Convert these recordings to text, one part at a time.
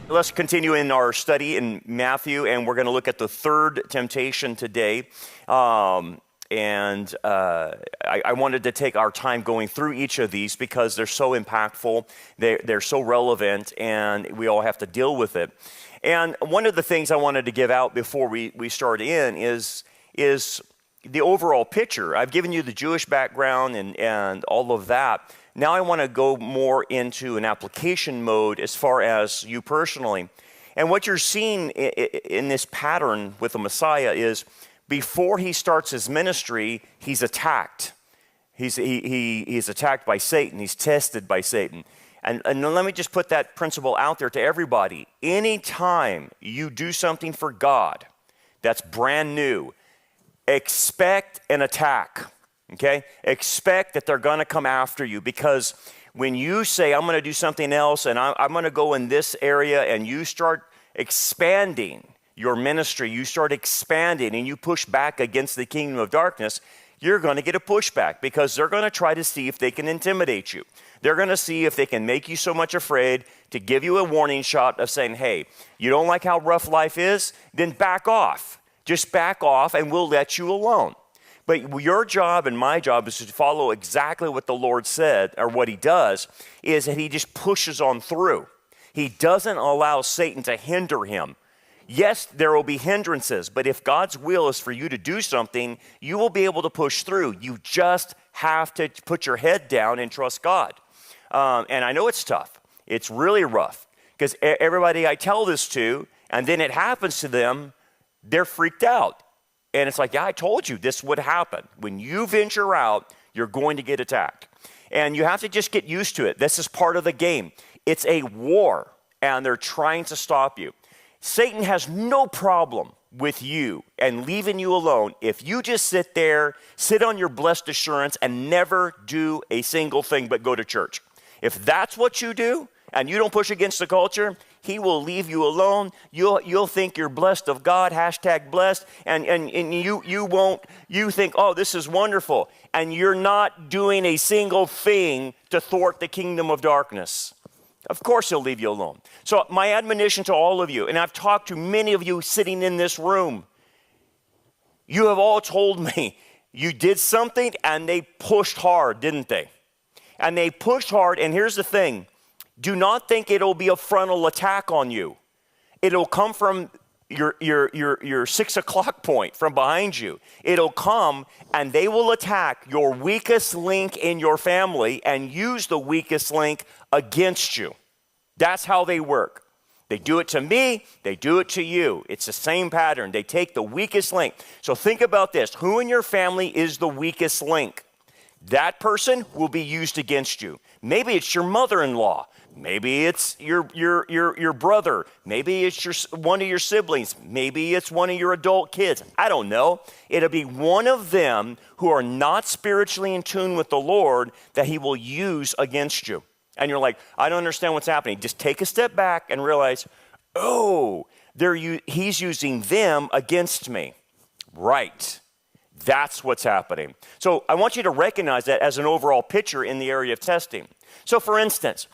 Let's continue in our study in Matthew, and we're going to look at the third temptation today. I wanted to take our time going through each of these because they're so impactful, they're so relevant, and we all have to deal with it. And one of the things I wanted to give out before we start in is the overall picture. I've given you the Jewish background and all of that. Now I want to go more into an application mode as far as you personally. And what you're seeing in this pattern with the Messiah is before he starts his ministry, he's attacked. He's attacked by Satan. He's tested by Satan. And let me just put that principle out there to everybody. Anytime you do something for God that's brand new, expect an attack. Okay? Expect that they're going to come after you, because when you say, I'm going to do something else and I'm going to go in this area, and you start expanding your ministry, you start expanding and you push back against the kingdom of darkness, you're going to get a pushback, because they're going to try to see if they can intimidate you. They're going to see if they can make you so much afraid to give you a warning shot of saying, hey, you don't like how rough life is? Then back off. Just back off and we'll let you alone. But your job and my job is to follow exactly what the Lord said, or what he does, is that he just pushes on through. He doesn't allow Satan to hinder him. Yes, there will be hindrances, but if God's will is for you to do something, you will be able to push through. You just have to put your head down and trust God. And I know it's tough. It's really rough, because everybody I tell this to, and then it happens to them, they're freaked out. And it's like, yeah, I told you this would happen. When you venture out, you're going to get attacked. And you have to just get used to it. This is part of the game. It's a war, and they're trying to stop you. Satan has no problem with you and leaving you alone if you just sit there, sit on your blessed assurance, and never do a single thing but go to church. If that's what you do, and you don't push against the culture, he will leave you alone. You'll think you're blessed of God, #blessed, and you think, oh, this is wonderful. And you're not doing a single thing to thwart the kingdom of darkness. Of course he'll leave you alone. So my admonition to all of you, and I've talked to many of you sitting in this room, you have all told me you did something and they pushed hard, didn't they? And they pushed hard, and here's the thing. Do not think it'll be a frontal attack on you. It'll come from your 6 o'clock point from behind you. It'll come, and they will attack your weakest link in your family and use the weakest link against you. That's how they work. They do it to me, they do it to you. It's the same pattern. They take the weakest link. So think about this. Who in your family is the weakest link? That person will be used against you. Maybe it's your mother-in-law. Maybe it's your brother. Maybe it's one of your siblings. Maybe it's one of your adult kids. I don't know. It'll be one of them who are not spiritually in tune with the Lord that he will use against you. And you're like, I don't understand what's happening. Just take a step back and realize, oh, he's using them against me. Right. That's what's happening. So I want you to recognize that as an overall picture in the area of testing. So for instance,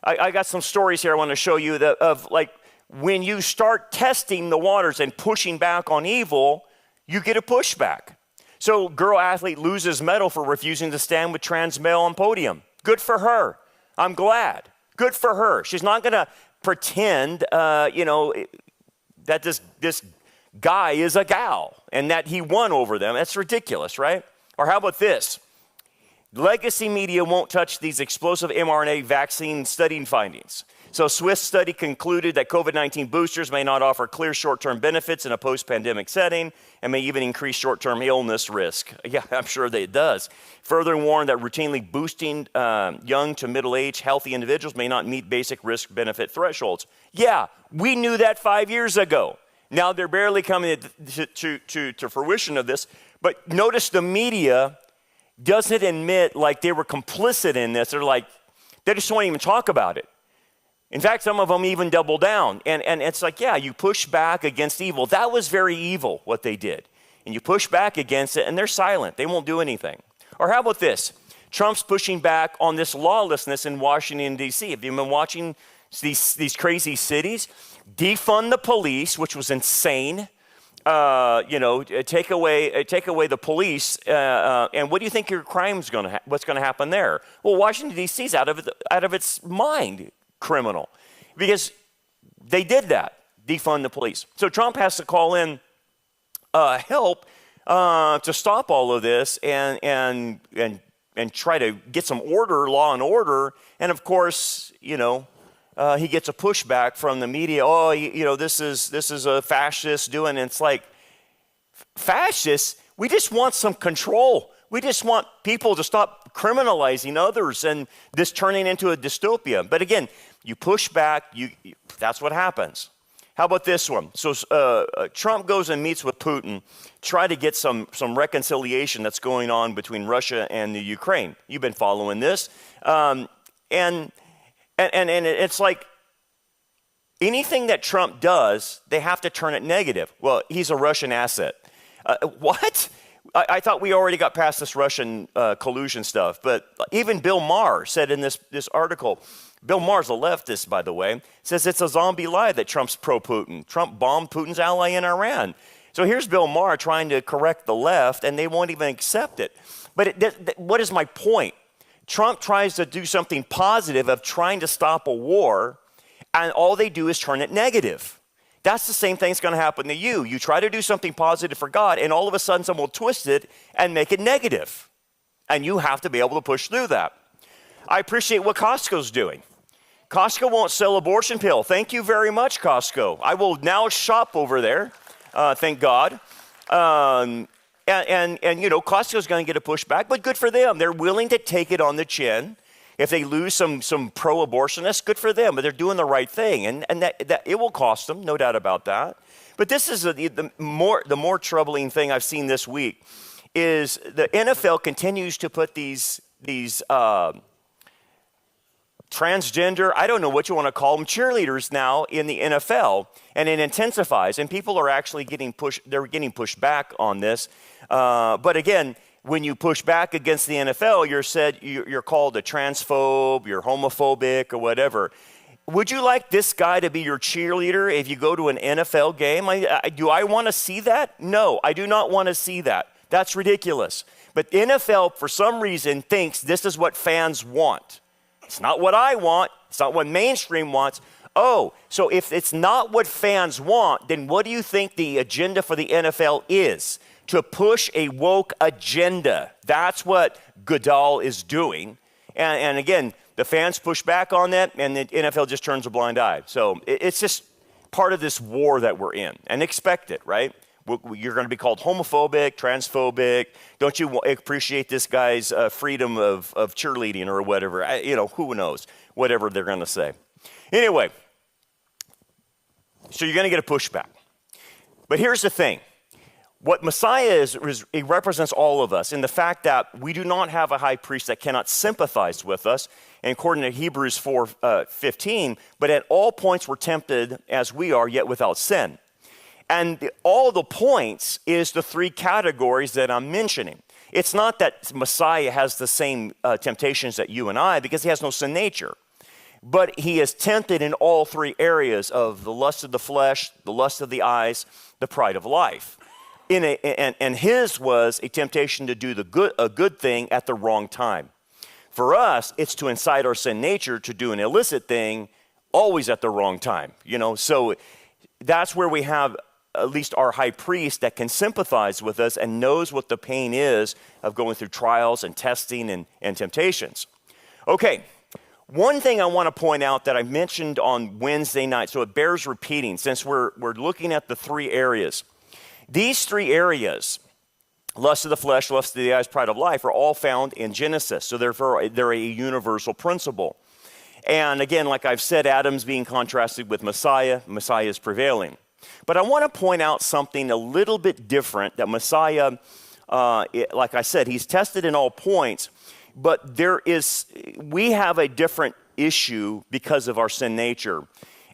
I got some stories here I want to show you of like when you start testing the waters and pushing back on evil, you get a pushback. So girl athlete loses medal for refusing to stand with trans male on podium. Good for her. I'm glad. Good for her. She's not going to pretend, that this guy is a gal and that he won over them. That's ridiculous, right? Or how about this? Legacy media won't touch these explosive mRNA vaccine study findings. So Swiss study concluded that COVID-19 boosters may not offer clear short-term benefits in a post-pandemic setting and may even increase short-term illness risk. Yeah, I'm sure that it does. Further warned that routinely boosting young to middle-aged healthy individuals may not meet basic risk-benefit thresholds. Yeah, we knew that 5 years ago. Now they're barely coming to fruition of this. But notice the media doesn't admit like they were complicit in this. They just won't even talk about it. In fact, some of them even double down. And it's like, yeah, you push back against evil. That was very evil, what they did. And you push back against it, and they're silent. They won't do anything. Or how about this? Trump's pushing back on this lawlessness in Washington, D.C. Have you been watching these crazy cities, defund the police, which was insane. Take away the police, and what do you think your crime's what's going to happen there? Well, Washington D.C. is out of its mind criminal, because they did that, defund the police. So Trump has to call in help to stop all of this and try to get some law and order. And of course, he gets a pushback from the media. Oh, this is a fascist doing. And it's like, fascists? We just want some control. We just want people to stop criminalizing others and this turning into a dystopia. But again, you push back. That's what happens. How about this one? So Trump goes and meets with Putin, try to get some reconciliation that's going on between Russia and the Ukraine. You've been following this, and it's like anything that Trump does, they have to turn it negative. Well, he's a Russian asset. What? I thought we already got past this Russian collusion stuff, but even Bill Maher said in this article. Bill Maher's a leftist, by the way, says it's a zombie lie that Trump's pro-Putin. Trump bombed Putin's ally in Iran. So here's Bill Maher trying to correct the left, and they won't even accept it. But what is my point? Trump tries to do something positive of trying to stop a war, and all they do is turn it negative. That's the same thing that's going to happen to you. You try to do something positive for God, and all of a sudden someone will twist it and make it negative. And you have to be able to push through that. I appreciate what Costco's doing. Costco won't sell abortion pill. Thank you very much, Costco. I will now shop over there, thank God. Costco's going to get a pushback, but good for them. They're willing to take it on the chin. If they lose some pro-abortionists, good for them, but they're doing the right thing, and that it will cost them, no doubt about that. But this is the more troubling thing I've seen this week is the NFL continues to put these transgender, I don't know what you want to call them, cheerleaders now in the NFL, and it intensifies, and people are actually getting pushed back on this. But again, when you push back against the NFL, you're called a transphobe, you're homophobic, or whatever. Would you like this guy to be your cheerleader if you go to an NFL game? Do I want to see that? No, I do not want to see that. That's ridiculous. But the NFL, for some reason, thinks this is what fans want. It's not what I want. It's not what mainstream wants. Oh, so if it's not what fans want, then what do you think the agenda for the NFL is? To push a woke agenda. That's what Goodell is doing. And again, the fans push back on that, and the NFL just turns a blind eye. So it's just part of this war that we're in. And expect it, right? You're going to be called homophobic, transphobic. Don't you appreciate this guy's freedom of cheerleading or whatever? Who knows? Whatever they're going to say. Anyway, so you're going to get a pushback. But here's the thing. What Messiah is, he represents all of us in the fact that we do not have a high priest that cannot sympathize with us, and according to Hebrews 4:15, but at all points were tempted as we are, yet without sin. And all the points is the three categories that I'm mentioning. It's not that Messiah has the same temptations that you and I, because he has no sin nature. But he is tempted in all three areas of the lust of the flesh, the lust of the eyes, the pride of life. And his was a temptation to do a good thing at the wrong time. For us, it's to incite our sin nature to do an illicit thing always at the wrong time. So that's where we have at least our high priest that can sympathize with us and knows what the pain is of going through trials and testing and temptations. Okay, one thing I want to point out that I mentioned on Wednesday night, so it bears repeating since we're looking at the three areas. These three areas, lust of the flesh, lust of the eyes, pride of life, are all found in Genesis. So therefore, they're a universal principle. And again, like I've said, Adam's being contrasted with Messiah. Messiah is prevailing. But I want to point out something a little bit different that Messiah, like I said, he's tested in all points, but we have a different issue because of our sin nature.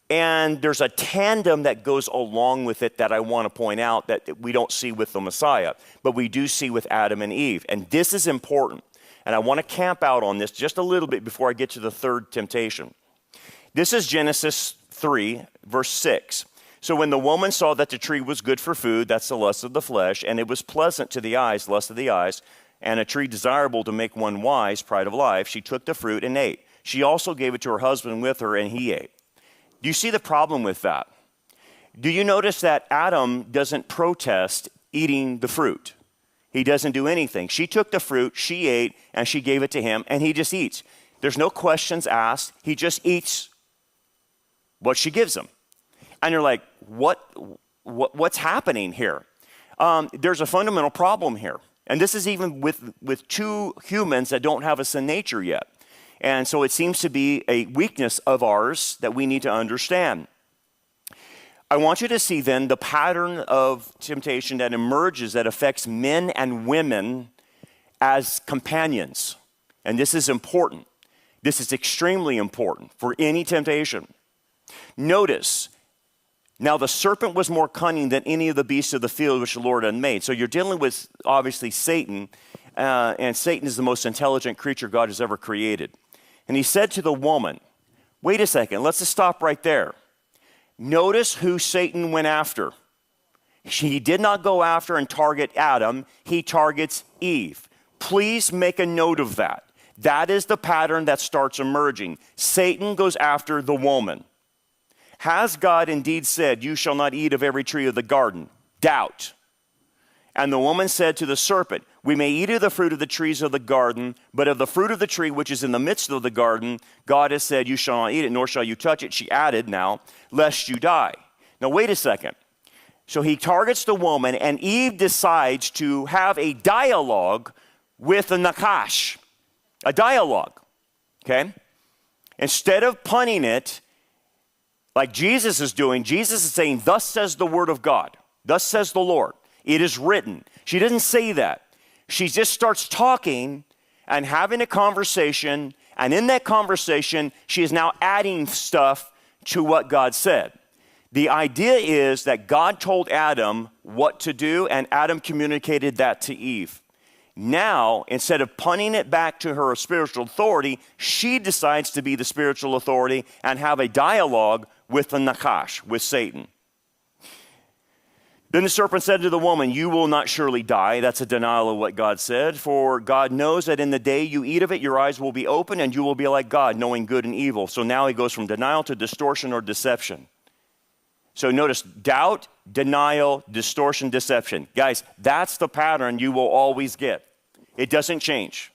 And there's a tandem that goes along with it that I want to point out that we don't see with the Messiah, but we do see with Adam and Eve. And this is important. And I want to camp out on this just a little bit before I get to the third temptation. This is Genesis 3, verse 6. So when the woman saw that the tree was good for food, that's the lust of the flesh, and it was pleasant to the eyes, lust of the eyes, and a tree desirable to make one wise, pride of life, she took the fruit and ate. She also gave it to her husband with her, and he ate. Do you see the problem with that? Do you notice that Adam doesn't protest eating the fruit? He doesn't do anything. She took the fruit, she ate, and she gave it to him, and he just eats. There's no questions asked. He just eats what she gives him. And you're like, what's happening here? There's a fundamental problem here. And this is even with two humans that don't have a sin nature yet. And so it seems to be a weakness of ours that we need to understand. I want you to see then the pattern of temptation that emerges that affects men and women as companions. And this is important. This is extremely important for any temptation. Notice, now the serpent was more cunning than any of the beasts of the field which the Lord had made. So you're dealing with, obviously, Satan, and Satan is the most intelligent creature God has ever created. And he said to the woman, wait a second, let's just stop right there. Notice who Satan went after. He did not go after and target Adam. He targets Eve. Please make a note of that. That is the pattern that starts emerging. Satan goes after the woman. Has God indeed said, you shall not eat of every tree of the garden? Doubt. And the woman said to the serpent, we may eat of the fruit of the trees of the garden, but of the fruit of the tree which is in the midst of the garden, God has said, you shall not eat it, nor shall you touch it. She added now, lest you die. Now wait a second. So he targets the woman, and Eve decides to have a dialogue with the Nakash. A dialogue, okay? Instead of punning it, like Jesus is doing, Jesus is saying, thus says the word of God. Thus says the Lord. It is written. She doesn't say that. She just starts talking and having a conversation, and in that conversation, she is now adding stuff to what God said. The idea is that God told Adam what to do, and Adam communicated that to Eve. Now, instead of punting it back to her spiritual authority, she decides to be the spiritual authority and have a dialogue with the Nakash, with Satan. Then the serpent said to the woman, you will not surely die. That's a denial of what God said. For God knows that in the day you eat of it, your eyes will be open and you will be like God, knowing good and evil. So now he goes from denial to distortion or deception. So notice doubt, denial, distortion, deception. Guys, that's the pattern you will always get. It doesn't change.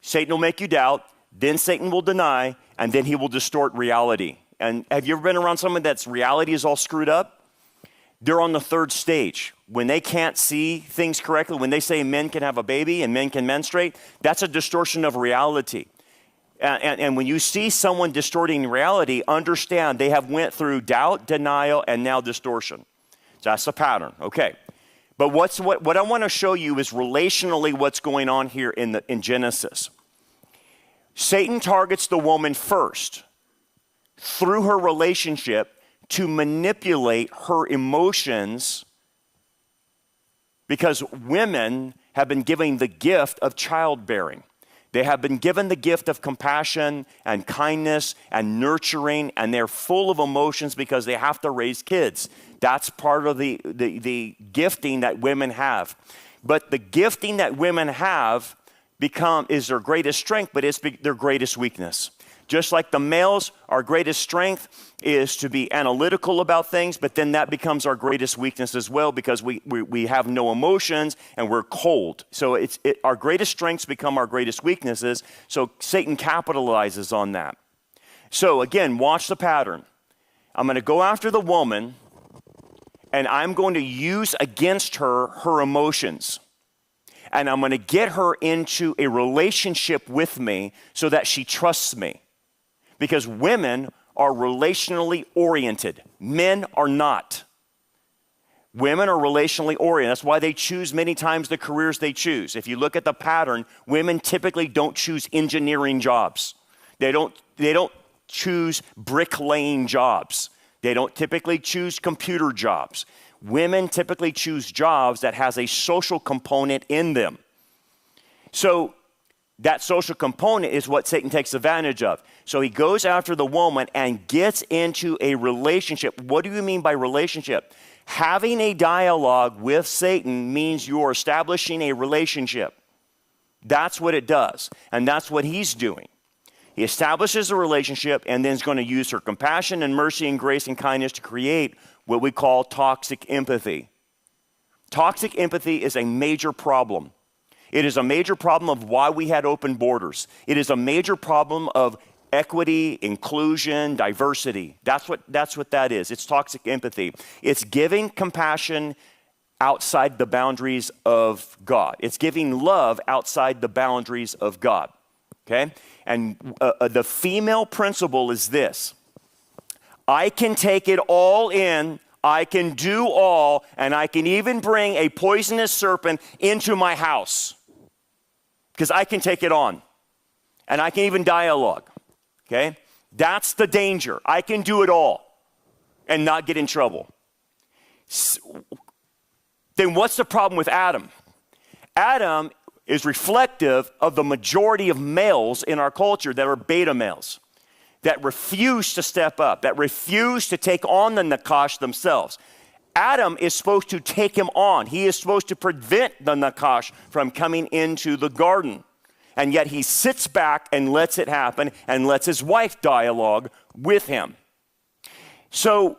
Satan will make you doubt, then Satan will deny, and then he will distort reality. And have you ever been around someone that's reality is all screwed up? They're on the third stage. When they can't see things correctly, when they say men can have a baby and men can menstruate, that's a distortion of reality. And when you see someone distorting reality, understand they have went through doubt, denial, and now distortion. That's the pattern. Okay. But what I want to show you is relationally what's going on here in Genesis. Satan targets the woman first through her relationship to manipulate her emotions, because women have been given the gift of childbearing. They have been given the gift of compassion and kindness and nurturing, and they're full of emotions because they have to raise kids. That's part of the gifting that women have. But the gifting that women have is their greatest strength, but it's their greatest weakness. Just like the males, our greatest strength is to be analytical about things, but then that becomes our greatest weakness as well, because we have no emotions and we're cold. So our greatest strengths become our greatest weaknesses, so Satan capitalizes on that. So again, watch the pattern. I'm going to go after the woman, and I'm going to use against her emotions. And I'm going to get her into a relationship with me so that she trusts me. Because women are relationally oriented. Men are not. Women are relationally oriented. That's why they choose many times the careers they choose. If you look at the pattern, women typically don't choose engineering jobs. They don't choose bricklaying jobs. They don't typically choose computer jobs. Women typically choose jobs that has a social component in them. So That social component is what Satan takes advantage of. So he goes after the woman and gets into a relationship. What do you mean by relationship? Having a dialogue with Satan means you're establishing a relationship. That's what it does. And that's what he's doing. He establishes a relationship and then is going to use her compassion and mercy and grace and kindness to create what we call toxic empathy. Toxic empathy is a major problem. It is a major problem of why we had open borders. It is a major problem of equity, inclusion, diversity. That's what that is. It's toxic empathy. It's giving compassion outside the boundaries of God. It's giving love outside the boundaries of God. Okay? And the female principle is this: I can take it all in, I can do all, and I can even bring a poisonous serpent into my house because I can take it on. And I can even dialogue. Okay? That's the danger. I can do it all and not get in trouble. Then what's the problem with Adam? Adam is reflective of the majority of males in our culture that are beta males, that refuse to step up, that refuse to take on the nakash themselves. Adam is supposed to take him on. He is supposed to prevent the nakash from coming into the garden. And yet he sits back and lets it happen and lets his wife dialogue with him. So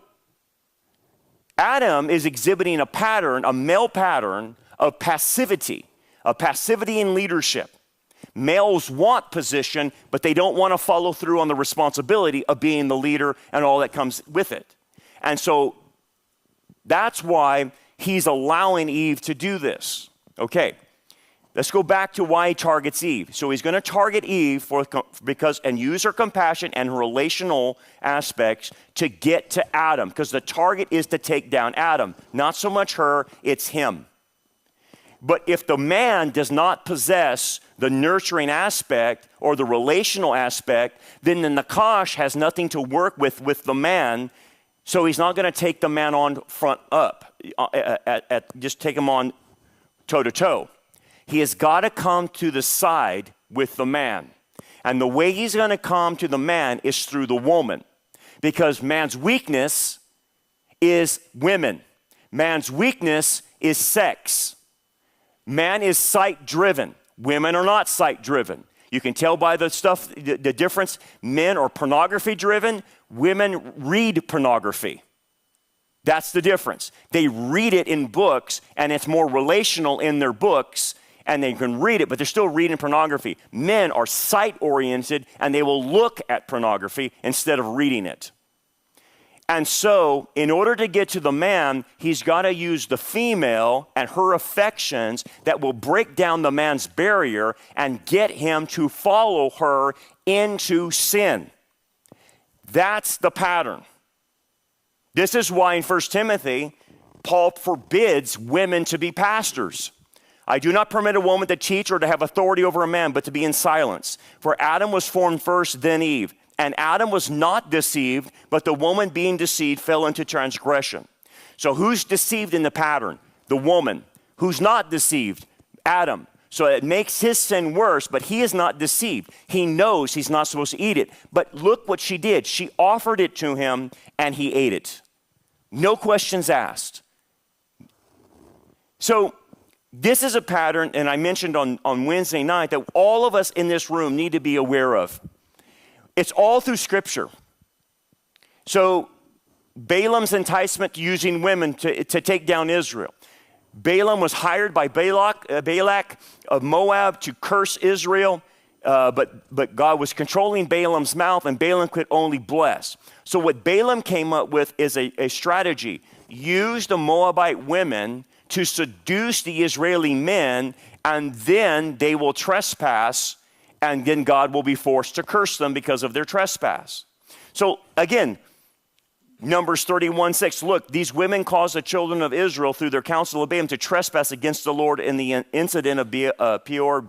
Adam is exhibiting a pattern, a male pattern of passivity in leadership. Males want position, but they don't want to follow through on the responsibility of being the leader and all that comes with it. And so that's why he's allowing Eve to do this. Okay, let's go back to why he targets Eve. So he's going to target Eve and use her compassion and her relational aspects to get to Adam, because the target is to take down Adam, not so much her, it's him. But if the man does not possess the nurturing aspect or the relational aspect, then the nakash has nothing to work with the man, so he's not going to take the man on front up, just take him on toe to toe. He has got to come to the side with the man. And the way he's going to come to the man is through the woman, because man's weakness is women. Man's weakness is sex. Man is sight-driven. Women are not sight-driven. You can tell by the stuff, the difference. Men are pornography-driven. Women read pornography. That's the difference. They read it in books, and it's more relational in their books, and they can read it, but they're still reading pornography. Men are sight-oriented, and they will look at pornography instead of reading it. And so, in order to get to the man, he's got to use the female and her affections that will break down the man's barrier and get him to follow her into sin. That's the pattern. This is why in 1 Timothy, Paul forbids women to be pastors. I do not permit a woman to teach or to have authority over a man, but to be in silence. For Adam was formed first, then Eve. And Adam was not deceived, but the woman being deceived fell into transgression. So who's deceived in the pattern? The woman. Who's not deceived? Adam. So it makes his sin worse, but he is not deceived. He knows he's not supposed to eat it. But look what she did. She offered it to him, and he ate it. No questions asked. So this is a pattern, and I mentioned on Wednesday night, that all of us in this room need to be aware of. It's all through Scripture. So Balaam's enticement using women to take down Israel. Balaam was hired by Balak of Moab to curse Israel, but God was controlling Balaam's mouth, and Balaam could only bless. So what Balaam came up with is a strategy. Use the Moabite women to seduce the Israeli men, and then they will trespass, and then God will be forced to curse them because of their trespass. So again, Numbers 31:6. Look, these women caused the children of Israel through their counsel of Balaam to trespass against the Lord in the incident of Peor.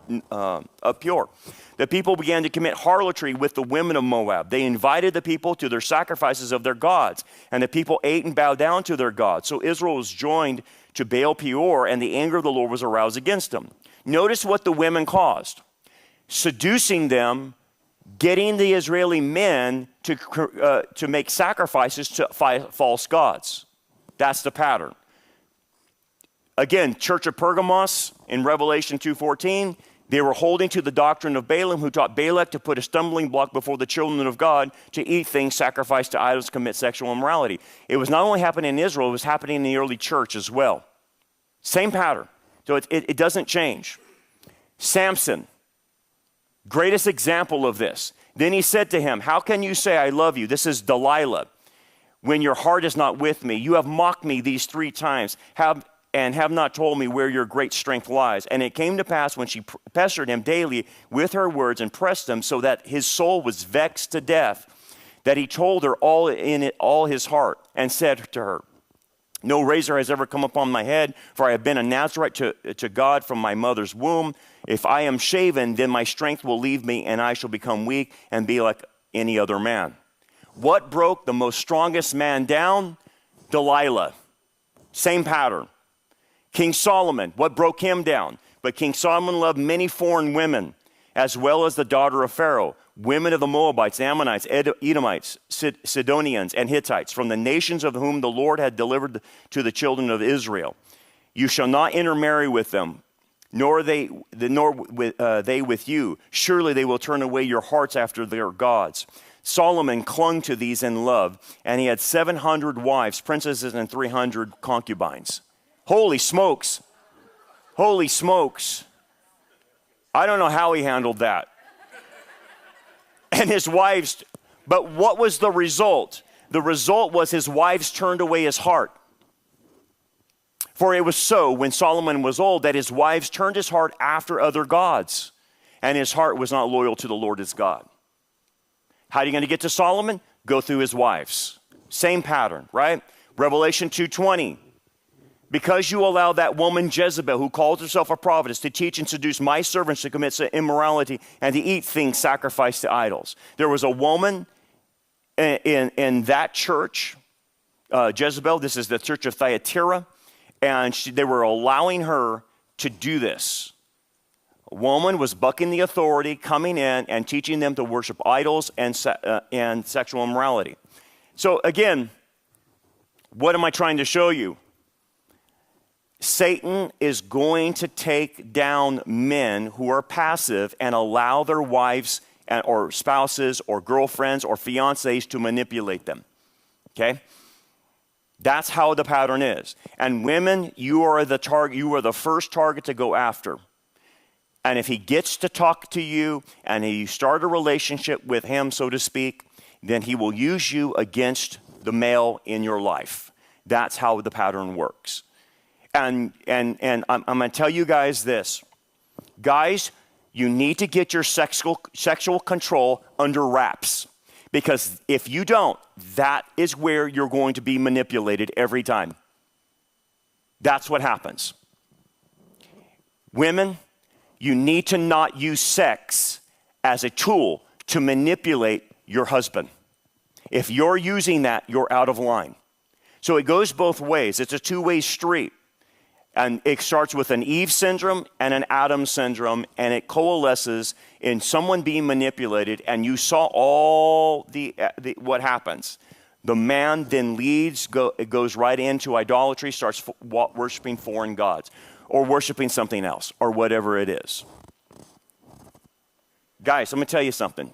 The people began to commit harlotry with the women of Moab. They invited the people to their sacrifices of their gods, and the people ate and bowed down to their gods. So Israel was joined to Baal Peor, and the anger of the Lord was aroused against them. Notice what the women caused. seducing them, getting the Israeli men to make sacrifices to false gods. That's the pattern. Again, Church of Pergamos in Revelation 2:14, they were holding to the doctrine of Balaam, who taught Balak to put a stumbling block before the children of God to eat things sacrificed to idols, commit sexual immorality. It was not only happening in Israel, it was happening in the early church as well. Same pattern. So it doesn't change. Samson, greatest example of this. Then he said to him, how can you say I love you? This is Delilah. When your heart is not with me, you have mocked me these 3 times, and have not told me where your great strength lies. And it came to pass when she pestered him daily with her words and pressed him so that his soul was vexed to death, that he told her all his heart and said to her, no razor has ever come upon my head, for I have been a Nazarite to God from my mother's womb. If I am shaven, then my strength will leave me, and I shall become weak and be like any other man. What broke the most strongest man down? Delilah. Same pattern. King Solomon, what broke him down? But King Solomon loved many foreign women, as well as the daughter of Pharaoh, women of the Moabites, Ammonites, Edomites, Sidonians, and Hittites, from the nations of whom the Lord had delivered to the children of Israel. You shall not intermarry with them, nor they with you. Surely they will turn away your hearts after their gods. Solomon clung to these in love, and he had 700 wives, princesses, and 300 concubines. Holy smokes. Holy smokes. I don't know how he handled that. And his wives, but what was the result? The result was his wives turned away his heart. For it was so when Solomon was old that his wives turned his heart after other gods, and his heart was not loyal to the Lord his God. How are you going to get to Solomon? Go through his wives. Same pattern, right? Revelation 2:20. Because you allow that woman Jezebel, who calls herself a prophetess, to teach and seduce my servants to commit immorality and to eat things sacrificed to idols. There was a woman in that church, Jezebel, this is the church of Thyatira, and they were allowing her to do this. A woman was bucking the authority, coming in and teaching them to worship idols and sexual immorality. So again, what am I trying to show you? Satan is going to take down men who are passive and allow their wives or spouses or girlfriends or fiancés to manipulate them. Okay? That's how the pattern is. And women, you are the target. You are the first target to go after. And if he gets to talk to you and you start a relationship with him, so to speak, then he will use you against the male in your life. That's how the pattern works. And I'm going to tell you guys this. Guys, you need to get your sexual control under wraps. Because if you don't, that is where you're going to be manipulated every time. That's what happens. Women, you need to not use sex as a tool to manipulate your husband. If you're using that, you're out of line. So it goes both ways. It's a two-way street. And it starts with an Eve syndrome and an Adam syndrome, and it coalesces in someone being manipulated, and you saw all what happens. The man then goes right into idolatry, starts worshiping foreign gods, or worshiping something else, or whatever it is. Guys, I'm going to tell you something.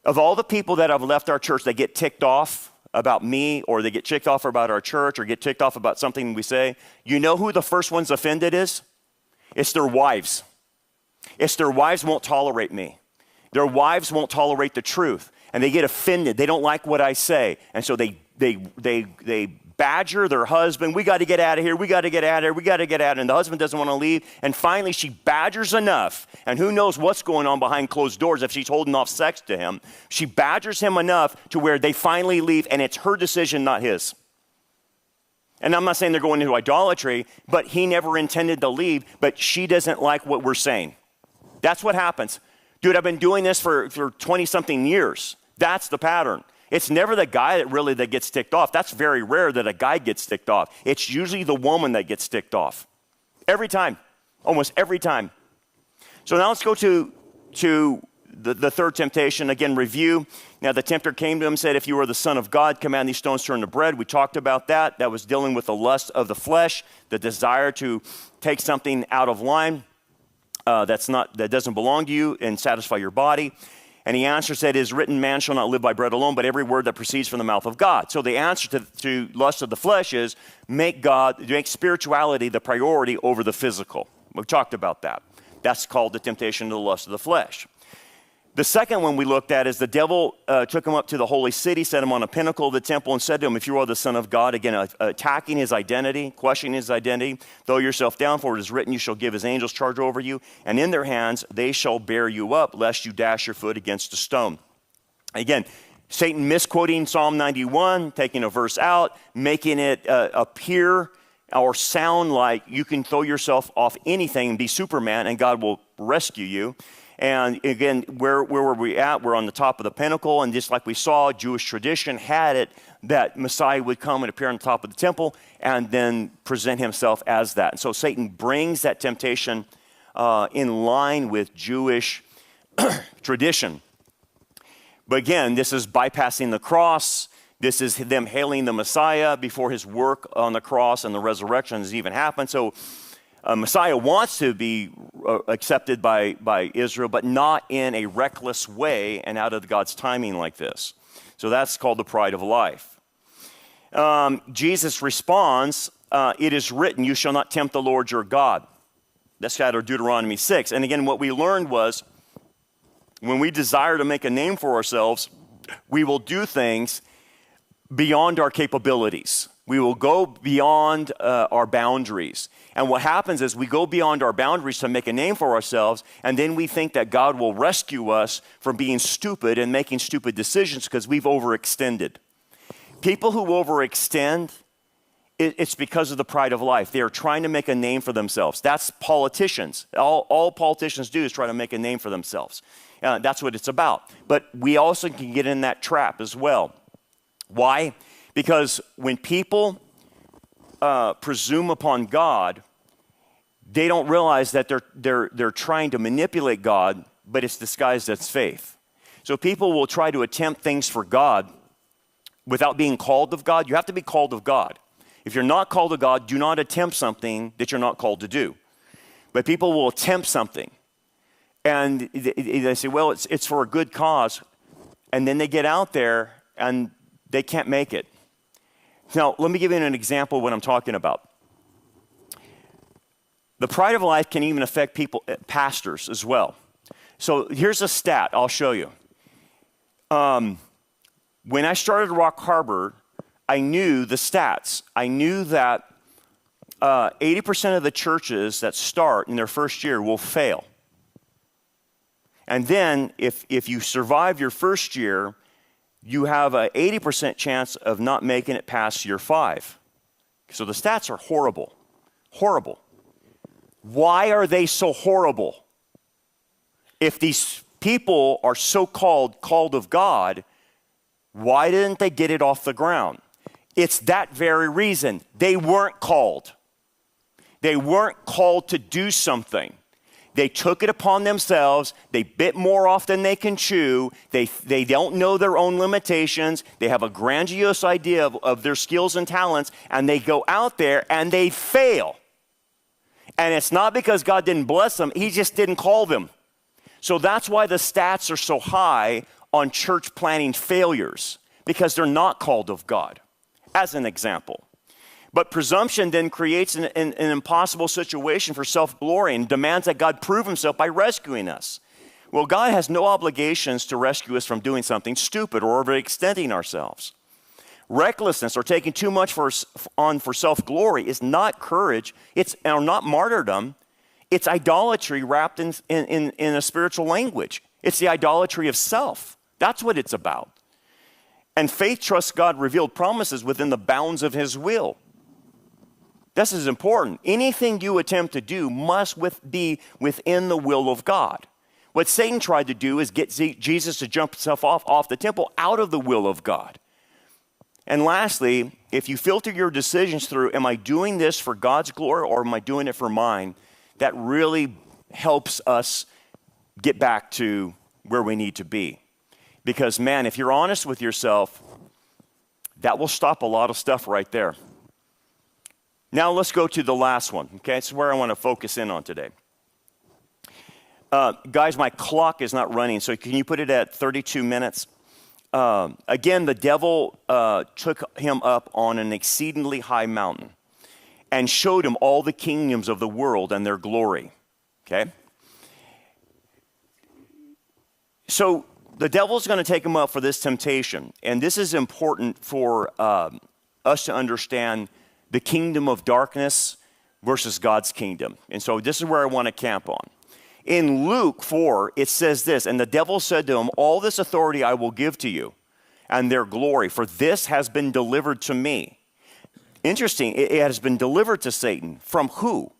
Of all the people that have left our church that get ticked off about me, or they get ticked off about our church, or get ticked off about something we say, you know who the first ones offended is? It's their wives. It's their wives won't tolerate me. Their wives won't tolerate the truth, and they get offended. They don't like what I say, and so they badger their husband. We got to get out of here. We got to get out of here. We got to get out. And the husband doesn't want to leave. And finally, she badgers enough. And who knows what's going on behind closed doors if she's holding off sex to him. She badgers him enough to where they finally leave, and it's her decision, not his. And I'm not saying they're going into idolatry, but he never intended to leave, but she doesn't like what we're saying. That's what happens. Dude, I've been doing this for 20-something years. That's the pattern. It's never the guy that gets ticked off. That's very rare that a guy gets ticked off. It's usually the woman that gets ticked off. Every time. Almost every time. So now let's go to to the third temptation. Again, review. Now the tempter came to him and said, if you are the Son of God, command these stones to turn to bread. We talked about that. That was dealing with the lust of the flesh, the desire to take something out of line that doesn't belong to you and satisfy your body. And he answered, said, it is written, man shall not live by bread alone, but every word that proceeds from the mouth of God. So the answer to lust of the flesh is make spirituality the priority over the physical. We've talked about that. That's called the temptation to the lust of the flesh. The second one we looked at is the devil took him up to the holy city, set him on a pinnacle of the temple, and said to him, if you are the Son of God, again, attacking his identity, questioning his identity, throw yourself down, for it is written, you shall give his angels charge over you, and in their hands they shall bear you up, lest you dash your foot against a stone. Again, Satan misquoting Psalm 91, taking a verse out, making it appear or sound like you can throw yourself off anything and be Superman and God will rescue you. And again, where were we at? We're on the top of the pinnacle, and just like we saw, Jewish tradition had it that Messiah would come and appear on the top of the temple and then present himself as that. And so Satan brings that temptation in line with Jewish tradition. But again, this is bypassing the cross. This is them hailing the Messiah before his work on the cross and the resurrection has even happened. So Messiah wants to be accepted by Israel, but not in a reckless way and out of God's timing like this. So that's called the pride of life. Jesus responds, it is written, you shall not tempt the Lord your God. That's out of Deuteronomy 6. And again, what we learned was when we desire to make a name for ourselves, we will do things beyond our capabilities. We will go beyond our boundaries. And what happens is we go beyond our boundaries to make a name for ourselves, and then we think that God will rescue us from being stupid and making stupid decisions because we've overextended. People who overextend, it's because of the pride of life. They are trying to make a name for themselves. That's politicians. All politicians do is try to make a name for themselves. That's what it's about. But we also can get in that trap as well. Why? Because when people presume upon God, they don't realize that they're trying to manipulate God, but it's disguised as faith. So people will try to attempt things for God without being called of God. You have to be called of God. If you're not called of God, do not attempt something that you're not called to do. But people will attempt something, and they say, well, it's for a good cause, and then they get out there and they can't make it. Now, let me give you an example of what I'm talking about. The pride of life can even affect people, pastors as well. So here's a stat I'll show you. When I started Rock Harbor, I knew the stats. I knew that 80% of the churches that start in their first year will fail. And then if you survive your first year, you have an 80% chance of not making it past year 5. So the stats are horrible, horrible. Why are they so horrible? If these people are so called of God, why didn't they get it off the ground? It's that very reason. They weren't called. They weren't called to do something. They took it upon themselves. They bit more off than they can chew. They don't know their own limitations. They have a grandiose idea of their skills and talents, and they go out there and they fail. And it's not because God didn't bless them. He just didn't call them. So that's why the stats are so high on church planting failures, because they're not called of God, as an example. But presumption then creates an impossible situation for self-glory and demands that God prove himself by rescuing us. Well, God has no obligations to rescue us from doing something stupid or overextending ourselves. Recklessness or taking too much for self-glory is not courage, it's not martyrdom, it's idolatry wrapped in a spiritual language. It's the idolatry of self. That's what it's about. And faith trusts God revealed promises within the bounds of his will. This is important. Anything you attempt to do must be within the will of God. What Satan tried to do is get Jesus to jump himself off the temple out of the will of God. And lastly, if you filter your decisions through, am I doing this for God's glory or am I doing it for mine? That really helps us get back to where we need to be. Because, man, if you're honest with yourself, that will stop a lot of stuff right there. Now let's go to the last one, okay? It's where I want to focus in on today. Guys, my clock is not running, so can you put it at 32 minutes? Again, the devil took him up on an exceedingly high mountain and showed him all the kingdoms of the world and their glory, okay? So the devil's going to take him up for this temptation, and this is important for us to understand the kingdom of darkness versus God's kingdom. And so this is where I want to camp on. In Luke 4, it says this, and the devil said to him, all this authority I will give to you and their glory, for this has been delivered to me. Interesting, it has been delivered to Satan. From who?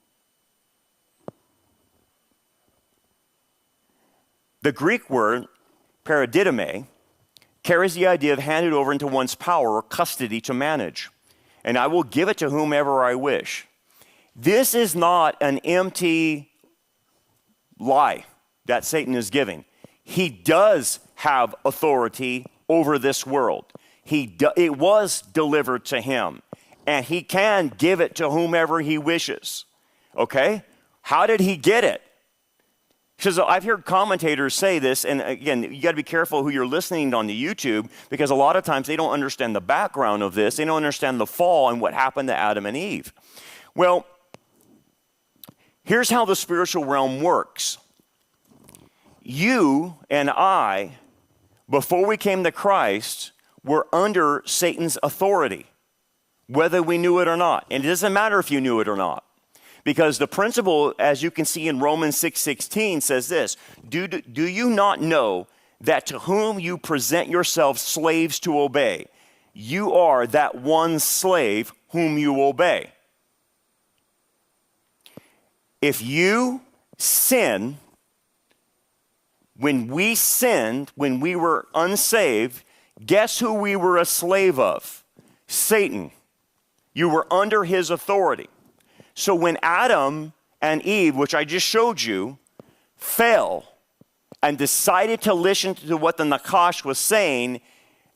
The Greek word, paradidomi, carries the idea of handed over into one's power or custody to manage. And I will give it to whomever I wish. This is not an empty lie that Satan is giving. He does have authority over this world. It was delivered to him, and he can give it to whomever he wishes. Okay? How did he get it? Because I've heard commentators say this, and again, you got to be careful who you're listening on the YouTube, because a lot of times they don't understand the background of this. They don't understand the fall and what happened to Adam and Eve. Well, here's how the spiritual realm works. You and I, before we came to Christ, were under Satan's authority, whether we knew it or not. And it doesn't matter if you knew it or not. Because the principle, as you can see in Romans 6:16, says this, do you not know that to whom you present yourselves slaves to obey, you are that one slave whom you obey? If you sin, when we sinned, when we were unsaved, guess who we were a slave of? Satan. You were under his authority. So when Adam and Eve, which I just showed you, fell and decided to listen to what the Nakash was saying,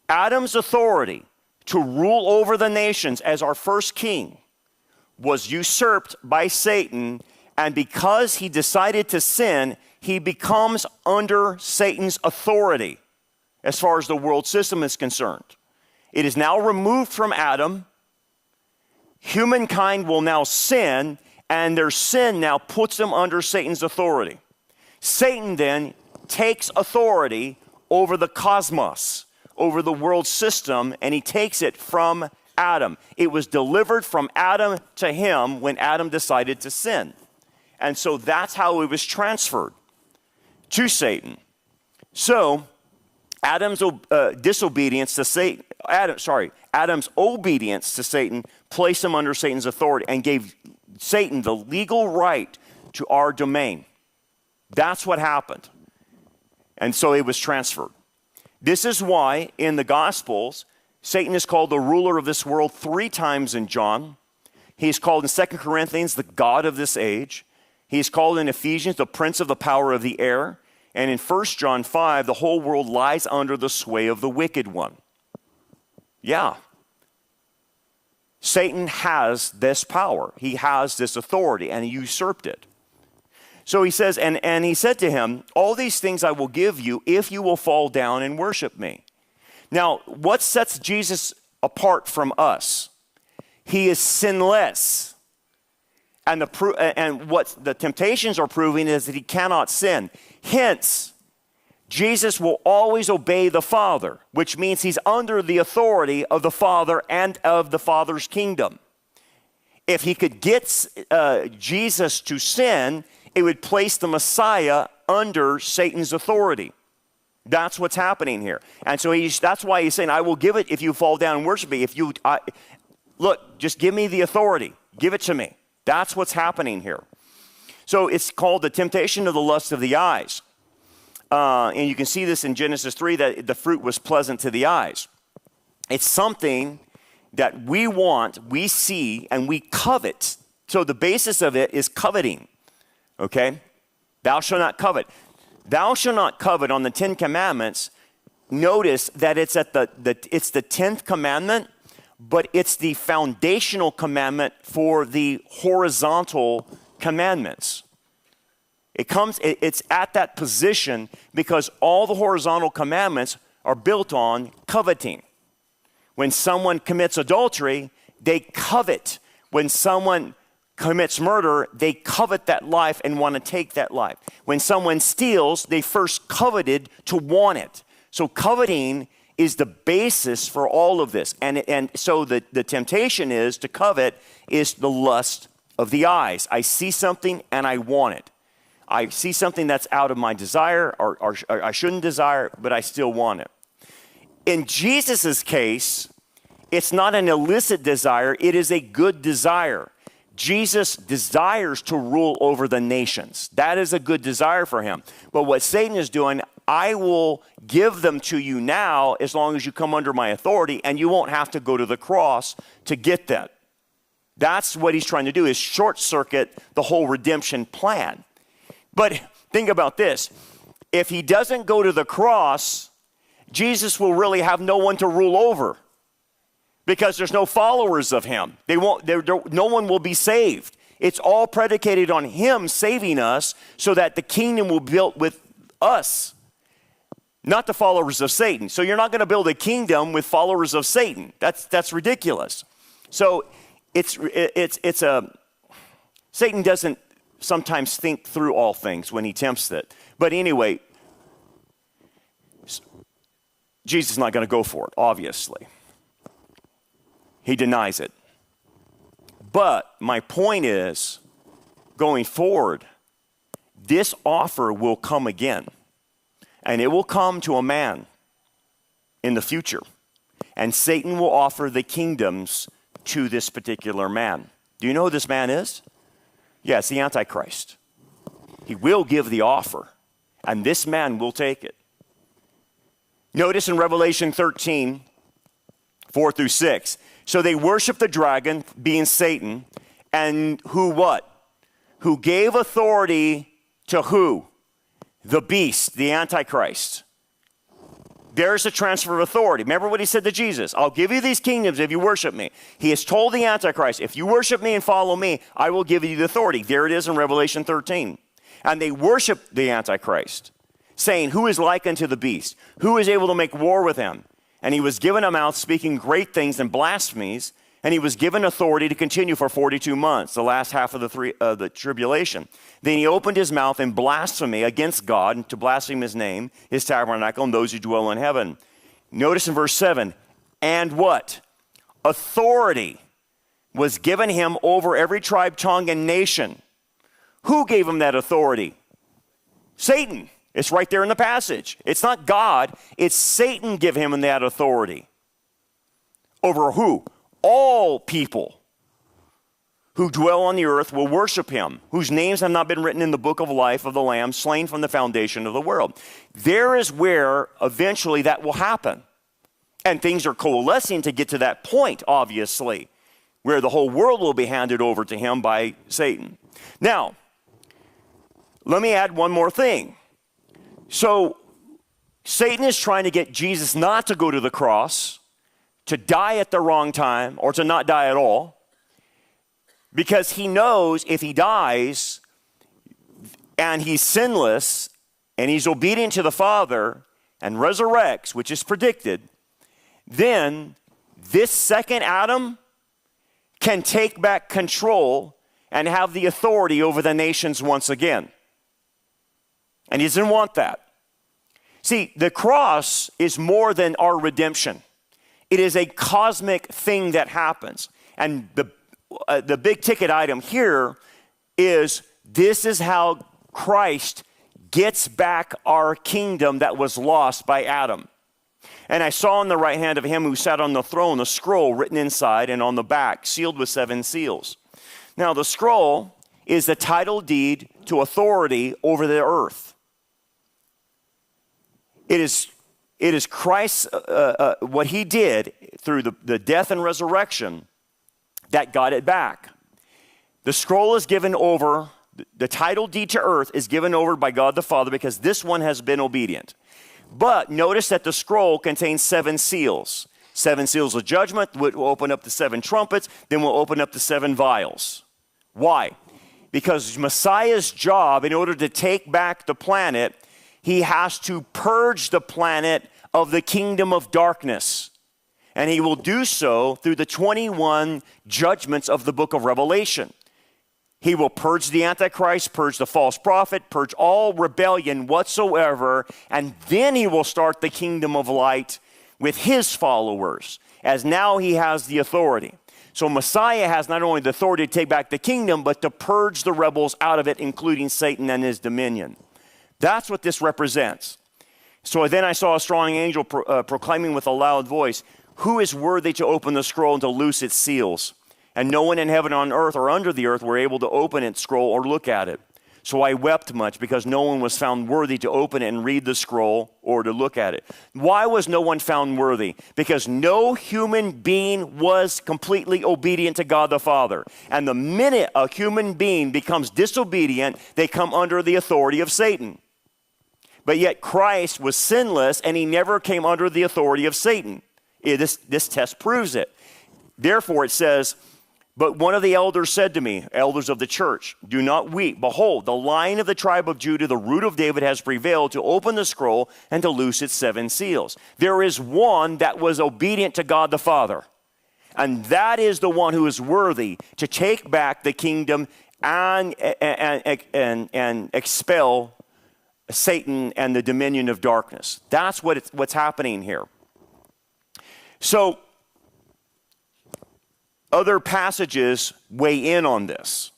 Adam's authority to rule over the nations as our first king was usurped by Satan, and because he decided to sin, he becomes under Satan's authority as far as the world system is concerned. It is now removed from Adam. Humankind will now sin, and their sin now puts them under Satan's authority. Satan then takes authority over the cosmos, over the world system, and he takes it from Adam. It was delivered from Adam to him when Adam decided to sin. And so that's how it was transferred to Satan. So Adam's disobedience to Satan, Adam's obedience to Satan placed him under Satan's authority and gave Satan the legal right to our domain. That's what happened. And so it was transferred. This is why in the Gospels, Satan is called the ruler of this world 3 times in John. He's called in 2 Corinthians the god of this age. He's called in Ephesians the prince of the power of the air. And in 1 John 5, the whole world lies under the sway of the wicked one. Yeah. Satan has this power. He has this authority, and he usurped it. So he says, and he said to him, all these things I will give you if you will fall down and worship me. Now, what sets Jesus apart from us? He is sinless. And what the temptations are proving is that he cannot sin. Hence, Jesus will always obey the Father, which means he's under the authority of the Father and of the Father's kingdom. If he could get Jesus to sin, it would place the Messiah under Satan's authority. That's what's happening here. And so that's why he's saying, I will give it if you fall down and worship me. Look, just give me the authority. Give it to me. That's what's happening here. So it's called the temptation of the lust of the eyes. And you can see this in Genesis 3, that the fruit was pleasant to the eyes. It's something that we want, we see, and we covet. So the basis of it is coveting. Okay? Thou shalt not covet. thou shalt not covet on the 10 commandments, notice that it's at it's the 10th commandment, but it's the foundational commandment for the horizontal commandments. It's at that position because all the horizontal commandments are built on coveting. When someone commits adultery, they covet. When someone commits murder, they covet that life and want to take that life. When someone steals, they first coveted to want it. So coveting is the basis for all of this. And so the temptation is to covet is the lust of the eyes. I see something and I want it. I see something that's out of my desire or I shouldn't desire, but I still want it. In Jesus' case, it's not an illicit desire, it is a good desire. Jesus desires to rule over the nations. That is a good desire for him. But what Satan is doing, I will give them to you now as long as you come under my authority, and you won't have to go to the cross to get that. That's what he's trying to do, is short circuit the whole redemption plan. But think about this. If he doesn't go to the cross, Jesus will really have no one to rule over because there's no followers of him. No one will be saved. It's all predicated on him saving us so that the kingdom will be built with us, not the followers of Satan. So you're not going to build a kingdom with followers of Satan. That's ridiculous. So Satan doesn't sometimes think through all things when he tempts it. But anyway, Jesus is not going to go for it, obviously. He denies it. But my point is, going forward, this offer will come again. And it will come to a man in the future. And Satan will offer the kingdoms to this particular man. Do you know who this man is? Yeah, it's the Antichrist. He will give the offer, and this man will take it. Notice in Revelation 13, 4 through 6. So they worship the dragon, being Satan, and who what? Who gave authority to who? The beast, the Antichrist. There's a transfer of authority. Remember what he said to Jesus? I'll give you these kingdoms if you worship me. He has told the Antichrist, if you worship me and follow me, I will give you the authority. There it is in Revelation 13. And they worship the Antichrist, saying, who is like unto the beast? Who is able to make war with him? And he was given a mouth speaking great things and blasphemies, and he was given authority to continue for 42 months, the last half of the tribulation. Then he opened his mouth in blasphemy against God, and to blaspheme his name, his tabernacle, and those who dwell in heaven. Notice in verse 7, and what? Authority was given him over every tribe, tongue, and nation. Who gave him that authority? Satan. It's right there in the passage. It's not God, it's Satan give him that authority. Over who? All people who dwell on the earth will worship him, whose names have not been written in the book of life of the Lamb, slain from the foundation of the world. There is where eventually that will happen. And things are coalescing to get to that point, obviously, where the whole world will be handed over to him by Satan. Now, let me add one more thing. So, Satan is trying to get Jesus not to go to the cross, to die at the wrong time, or to not die at all, because he knows if he dies and he's sinless and he's obedient to the Father and resurrects, which is predicted, then this second Adam can take back control and have the authority over the nations once again. And he doesn't want that. See, the cross is more than our redemption. It is a cosmic thing that happens. And the big ticket item here is this is how Christ gets back our kingdom that was lost by Adam. And I saw on the right hand of him who sat on the throne a scroll written inside and on the back, sealed with 7 seals. Now, the scroll is the title deed to authority over the earth. It is Christ, what he did through the death and resurrection that got it back. The scroll is given over The title deed to earth is given over by God the Father because this one has been obedient. But notice that the scroll contains 7 seals. 7 seals of judgment, which will open up the 7 trumpets, then we'll open up the 7 vials. Why? Because Messiah's job, in order to take back the planet, he has to purge the planet of the kingdom of darkness. And he will do so through the 21 judgments of the book of Revelation. He will purge the Antichrist, purge the false prophet, purge all rebellion whatsoever, and then he will start the kingdom of light with his followers, as now he has the authority. So Messiah has not only the authority to take back the kingdom, but to purge the rebels out of it, including Satan and his dominion. That's what this represents. So then I saw a strong angel proclaiming with a loud voice, "Who is worthy to open the scroll and to loose its seals?" And no one in heaven, on earth, or under the earth were able to open its scroll or look at it. So I wept much because no one was found worthy to open it and read the scroll or to look at it. Why was no one found worthy? Because no human being was completely obedient to God the Father. And the minute a human being becomes disobedient, they come under the authority of Satan. But yet Christ was sinless and he never came under the authority of Satan. This test proves it. Therefore it says, "But one of the elders said to me," elders of the church, "Do not weep. Behold, the Lion of the tribe of Judah, the root of David, has prevailed to open the scroll and to loose its 7 seals." There is one that was obedient to God the Father. And that is the one who is worthy to take back the kingdom and expel Satan and the dominion of darkness. That's what's happening here. So, other passages weigh in on this.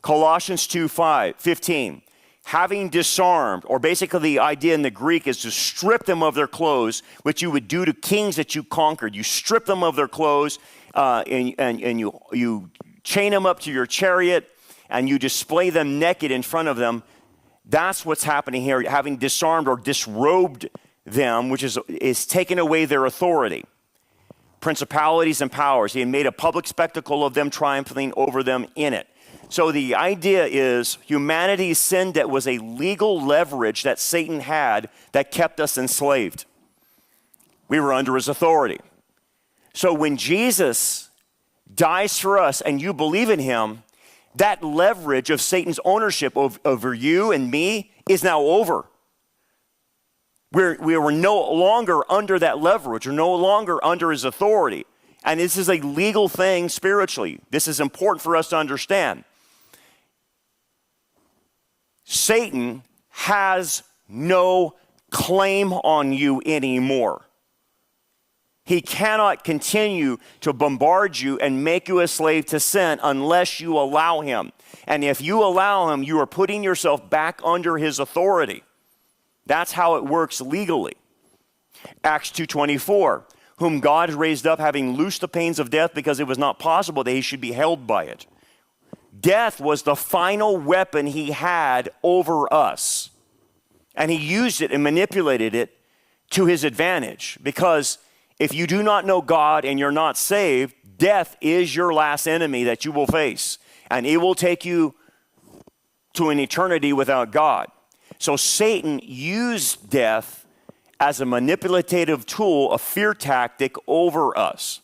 Colossians 2:15, having disarmed, or basically the idea in the Greek is to strip them of their clothes, which you would do to kings that you conquered. You strip them of their clothes and you chain them up to your chariot and you display them naked in front of them. That's what's happening here, having disarmed or disrobed them, which is taken away their authority. Principalities and powers. He had made a public spectacle of them, triumphing over them in it. So the idea is humanity's sin that was a legal leverage that Satan had that kept us enslaved. We were under his authority. So when Jesus dies for us and you believe in him, that leverage of Satan's ownership over you and me is now over. We were no longer under that leverage. We're no longer under his authority. And this is a legal thing spiritually. This is important for us to understand. Satan has no claim on you anymore. He cannot continue to bombard you and make you a slave to sin unless you allow him. And if you allow him, you are putting yourself back under his authority. That's how it works legally. Acts 2:24, whom God raised up, having loosed the pains of death, because it was not possible that he should be held by it. Death was the final weapon he had over us. And he used it and manipulated it to his advantage. Because if you do not know God and you're not saved, death is your last enemy that you will face. And it will take you to an eternity without God. So Satan used death as a manipulative tool, a fear tactic over us.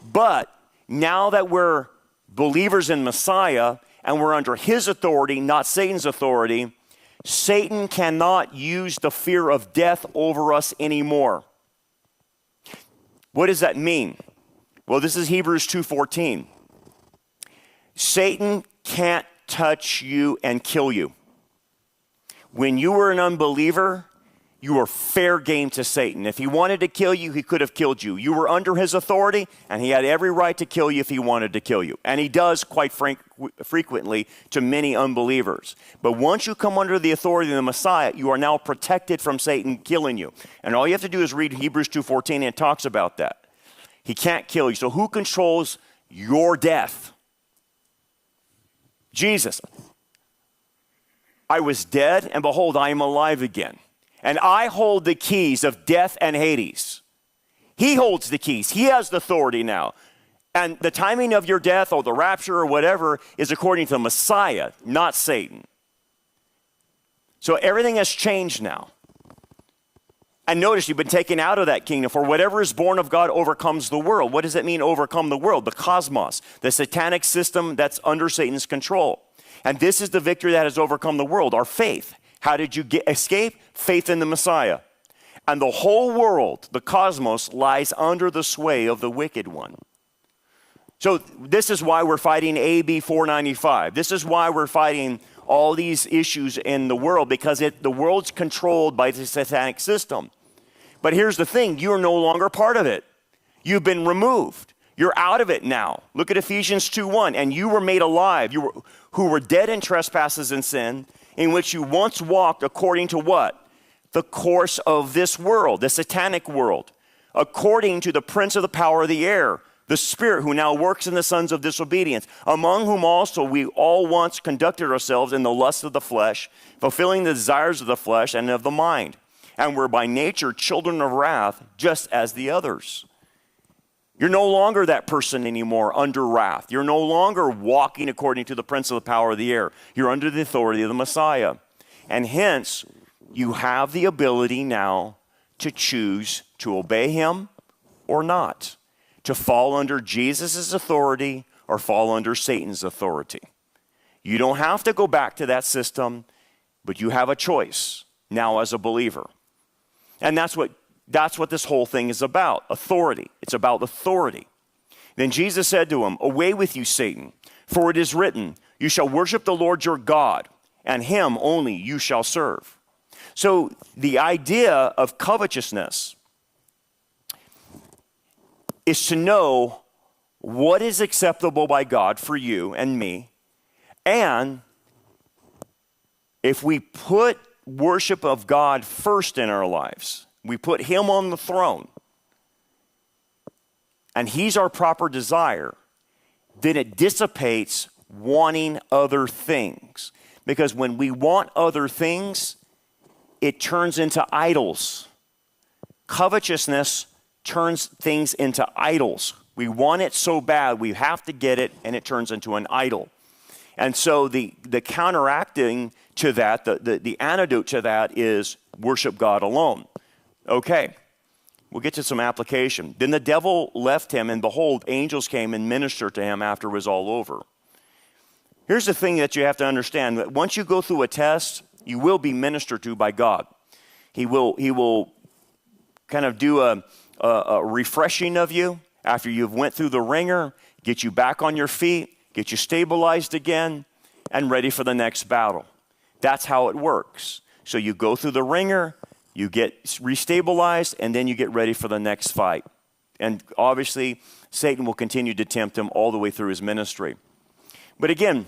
But now that we're believers in Messiah and we're under his authority, not Satan's authority, Satan cannot use the fear of death over us anymore. What does that mean? Well, this is Hebrews 2:14. Satan can't touch you and kill you. When you were an unbeliever, you were fair game to Satan. If he wanted to kill you, he could have killed you. You were under his authority, and he had every right to kill you if he wanted to kill you. And he does quite frequently to many unbelievers. But once you come under the authority of the Messiah, you are now protected from Satan killing you. And all you have to do is read Hebrews 2:14, and it talks about that. He can't kill you. So who controls your death? Jesus. I was dead, and behold, I am alive again. And I hold the keys of death and Hades. He holds the keys. He has the authority now. And the timing of your death or the rapture or whatever is according to the Messiah, not Satan. So everything has changed now. And notice you've been taken out of that kingdom. For whatever is born of God overcomes the world. What does it mean, overcome the world? The cosmos, the satanic system that's under Satan's control. And this is the victory that has overcome the world, our faith. How did you escape? Faith in the Messiah. And the whole world, the cosmos, lies under the sway of the wicked one. So this is why we're fighting AB 495. This is why we're fighting all these issues in the world, because the world's controlled by the satanic system. But here's the thing, you're no longer part of it. You've been removed. You're out of it now. Look at Ephesians 2:1. And you were made alive, who were dead in trespasses and sin, in which you once walked according to what? The course of this world, the satanic world, according to the prince of the power of the air, the spirit who now works in the sons of disobedience, among whom also we all once conducted ourselves in the lust of the flesh, fulfilling the desires of the flesh and of the mind, and were by nature children of wrath, just as the others. You're no longer that person anymore under wrath. You're no longer walking according to the prince of the power of the air. You're under the authority of the Messiah. And hence, you have the ability now to choose to obey him or not, to fall under Jesus' authority or fall under Satan's authority. You don't have to go back to that system, but you have a choice now as a believer. And that's what this whole thing is about, authority. It's about authority. Then Jesus said to him, "Away with you, Satan, for it is written, you shall worship the Lord your God, and him only you shall serve." So the idea of covetousness is to know what is acceptable by God for you and me. And if we put worship of God first in our lives, we put him on the throne, and he's our proper desire, then it dissipates wanting other things. Because when we want other things, it turns into idols. Covetousness turns things into idols. We want it so bad, we have to get it, and it turns into an idol. And so the counteracting to that, the antidote to that is worship God alone. Okay, we'll get to some application. Then the devil left him, and behold, angels came and ministered to him after it was all over. Here's the thing that you have to understand, that once you go through a test, you will be ministered to by God. He will kind of do a refreshing of you after you've went through the ringer, get you back on your feet, get you stabilized again, and ready for the next battle. That's how it works. So you go through the ringer, you get restabilized, and then you get ready for the next fight. And obviously, Satan will continue to tempt him all the way through his ministry. But again,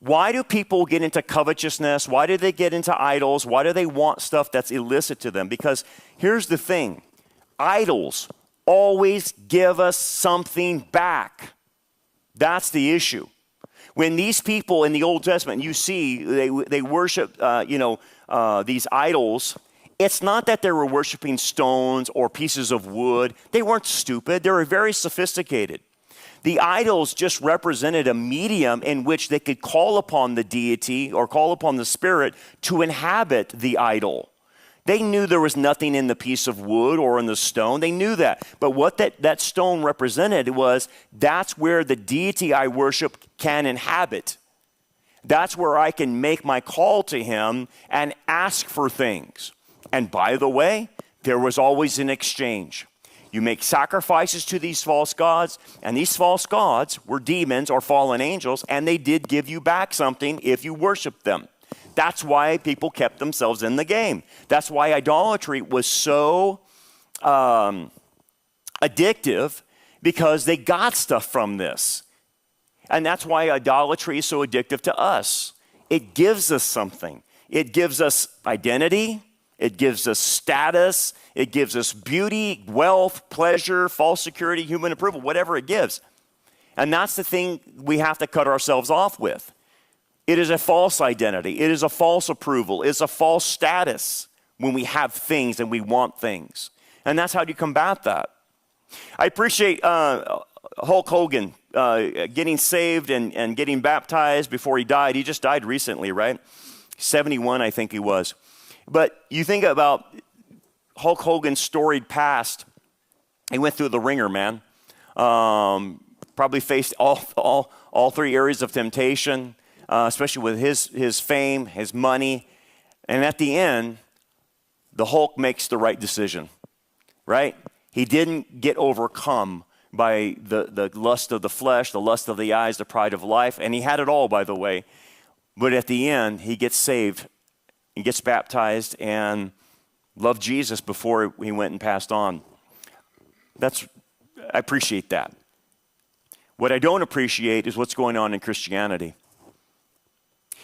why do people get into covetousness? Why do they get into idols? Why do they want stuff that's illicit to them? Because here's the thing. Idols always give us something back. That's the issue. When these people in the Old Testament, you see, they worship, these idols, it's not that they were worshiping stones or pieces of wood. They weren't stupid. They were very sophisticated. The idols just represented a medium in which they could call upon the deity or call upon the spirit to inhabit the idol. They knew there was nothing in the piece of wood or in the stone. They knew that. But what that stone represented was, that's where the deity I worship can inhabit. That's where I can make my call to him and ask for things. And by the way, there was always an exchange. You make sacrifices to these false gods, and these false gods were demons or fallen angels, and they did give you back something if you worshiped them. That's why people kept themselves in the game. That's why idolatry was so addictive, because they got stuff from this. And that's why idolatry is so addictive to us. It gives us something. It gives us identity. It gives us status. It gives us beauty, wealth, pleasure, false security, human approval, whatever it gives. And that's the thing we have to cut ourselves off with. It is a false identity. It is a false approval. It's a false status when we have things and we want things. And that's how you combat that. I appreciate Hulk Hogan getting saved and getting baptized before he died. He just died recently, right? 71, I think he was. But you think about Hulk Hogan's storied past. He went through the ringer, man. Probably faced all three areas of temptation, especially with his fame, his money. And at the end, the Hulk makes the right decision, right? He didn't get overcome by the lust of the flesh, the lust of the eyes, the pride of life. And he had it all, by the way. But at the end, he gets saved, he gets baptized, and loved Jesus before he went and passed on. I appreciate that. What I don't appreciate is what's going on in Christianity.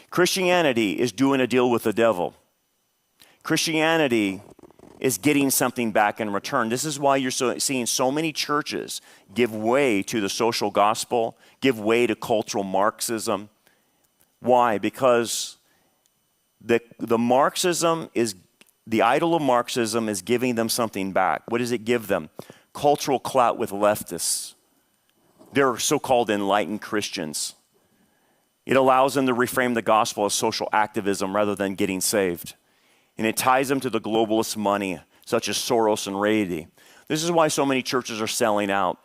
Christianity is doing a deal with the devil. Christianity is getting something back in return. This is why you're seeing so many churches give way to the social gospel, give way to cultural Marxism. Why? Because the idol of Marxism is giving them something back. What does it give them? Cultural clout with leftists. They're so-called enlightened Christians. It allows them to reframe the gospel as social activism rather than getting saved. And it ties them to the globalist money, such as Soros and Rady. This is why so many churches are selling out.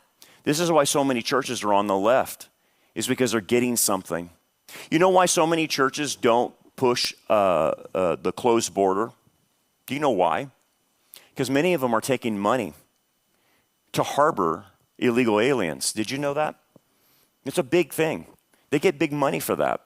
This is why so many churches are on the left, is because they're getting something. You know why so many churches don't push the closed border? Do you know why? Because many of them are taking money to harbor illegal aliens. Did you know that? It's a big thing. They get big money for that.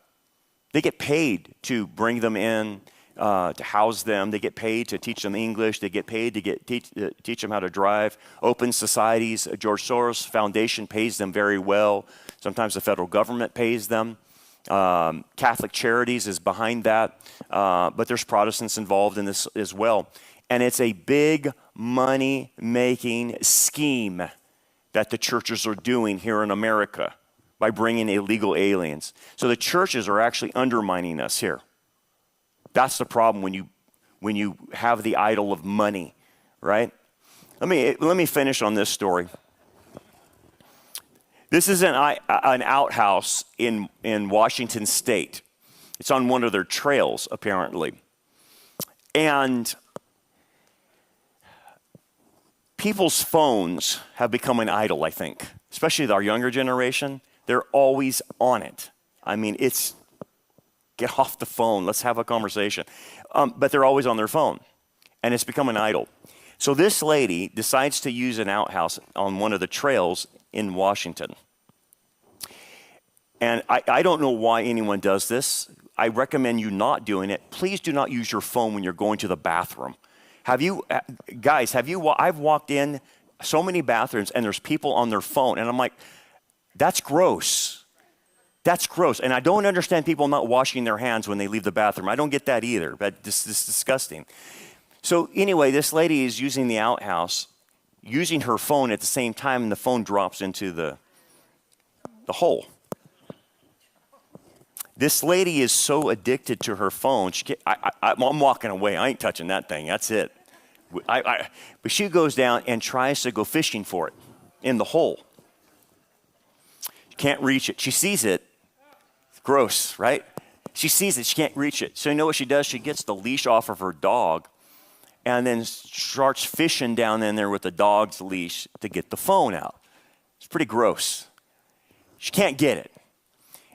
They get paid to bring them in, to house them. They get paid to teach them English. They get paid to teach them how to drive. Open societies. George Soros Foundation pays them very well. Sometimes the federal government pays them. Catholic Charities is behind that. But there's Protestants involved in this as well. And it's a big money-making scheme that the churches are doing here in America by bringing illegal aliens. So the churches are actually undermining us here. That's the problem when you have the idol of money, right? Let me finish on this story. This is an outhouse in Washington State. It's on one of their trails, apparently. And people's phones have become an idol, I think, especially our younger generation. They're always on it. I mean, it's get off the phone. Let's have a conversation. But they're always on their phone, and it's become an idol. So this lady decides to use an outhouse on one of the trails in Washington. And I don't know why anyone does this. I recommend you not doing it. Please do not use your phone when you're going to the bathroom. I've walked in so many bathrooms and there's people on their phone and I'm like, that's gross. That's gross. And I don't understand people not washing their hands when they leave the bathroom. I don't get that either, but this is disgusting. So anyway, this lady is using the outhouse, using her phone at the same time, and the phone drops into the hole. This lady is so addicted to her phone, I'm walking away. I ain't touching that thing. That's it. But she goes down and tries to go fishing for it in the hole. She can't reach it. She sees it. It's gross, right? She sees it. She can't reach it. So you know what she does? She gets the leash off of her dog and then starts fishing down in there with the dog's leash to get the phone out. It's pretty gross. She can't get it.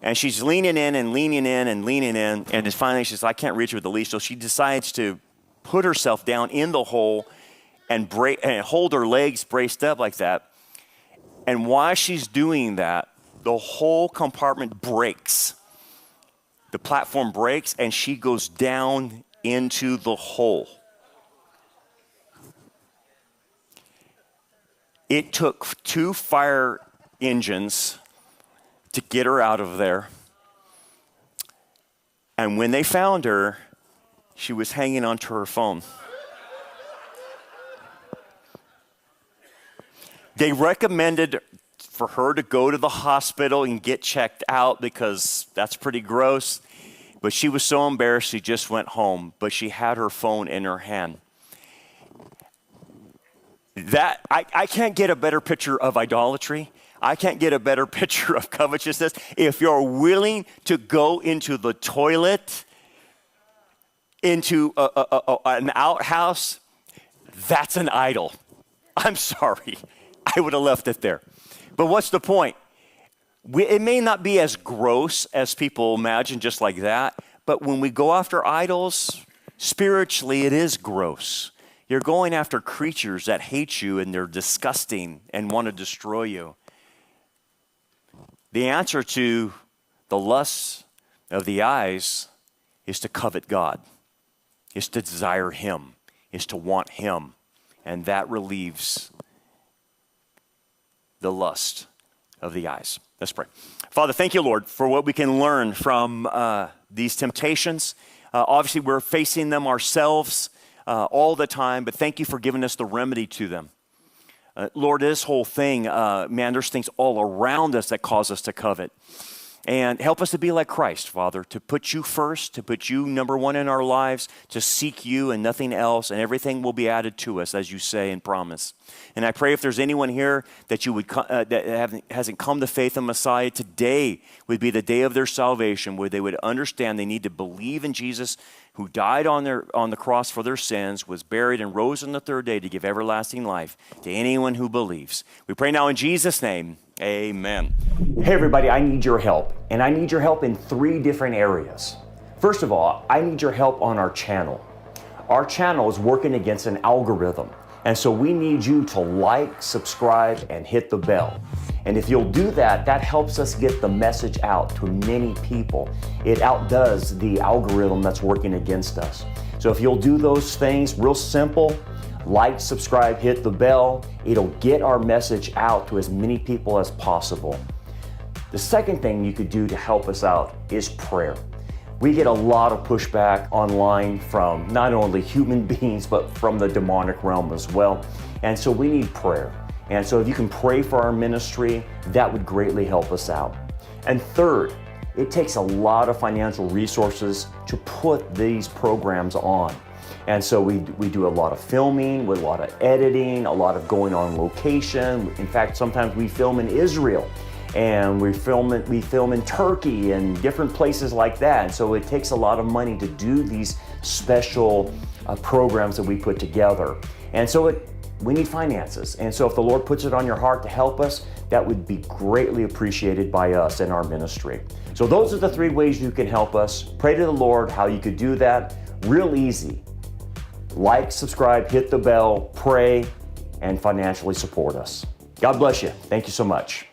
And she's leaning in and leaning in and leaning in. And then finally she says, I can't reach it with the leash. So she decides to put herself down in the hole and hold her legs braced up like that. And while she's doing that, the whole compartment breaks. The platform breaks and she goes down into the hole. It took 2 fire engines to get her out of there. And when they found her, she was hanging onto her phone. They recommended for her to go to the hospital and get checked out because that's pretty gross. But she was so embarrassed, she just went home. But she had her phone in her hand. I can't get a better picture of idolatry. I can't get a better picture of covetousness. If you're willing to go into the toilet, into an outhouse, that's an idol. I'm sorry. I would have left it there. But what's the point? It may not be as gross as people imagine, just like that. But when we go after idols, spiritually, it is gross. You're going after creatures that hate you and they're disgusting and want to destroy you. The answer to the lust of the eyes is to covet God, is to desire Him, is to want Him. And that relieves the lust of the eyes. Let's pray. Father, thank you, Lord, for what we can learn from these temptations. Obviously, we're facing them ourselves all the time, but thank you for giving us the remedy to them. Lord, this whole thing, man, there's things all around us that cause us to covet. And help us to be like Christ, Father, to put you first, to put you number one in our lives, to seek you and nothing else, and everything will be added to us, as you say and promise. And I pray if there's anyone here that you would that hasn't come to faith in Messiah, today would be the day of their salvation, where they would understand they need to believe in Jesus, who died on the cross for their sins, was buried and rose on the third day to give everlasting life to anyone who believes. We pray now in Jesus' name. Amen. Hey everybody, I need your help, and I need your help in 3 different areas. First of all, I need your help on our channel. Our channel is working against an algorithm, and so we need you to like, subscribe, and hit the bell. And if you'll do that, that helps us get the message out to many people. It outdoes the algorithm that's working against us. So if you'll do those things, real simple, like, subscribe, hit the bell. It'll get our message out to as many people as possible. The second thing you could do to help us out is prayer. We get a lot of pushback online from not only human beings, but from the demonic realm as well. And so we need prayer. And so if you can pray for our ministry, that would greatly help us out. And third, it takes a lot of financial resources to put these programs on. And so we do a lot of filming, with a lot of editing, a lot of going on location. In fact, sometimes we film in Israel, and we film in Turkey and different places like that. And so it takes a lot of money to do these special programs that we put together. And so we need finances. And so if the Lord puts it on your heart to help us, that would be greatly appreciated by us in our ministry. So those are the 3 ways you can help us. Pray to the Lord how you could do that. Real easy. Like, subscribe, hit the bell, pray, and financially support us. God bless you. Thank you so much.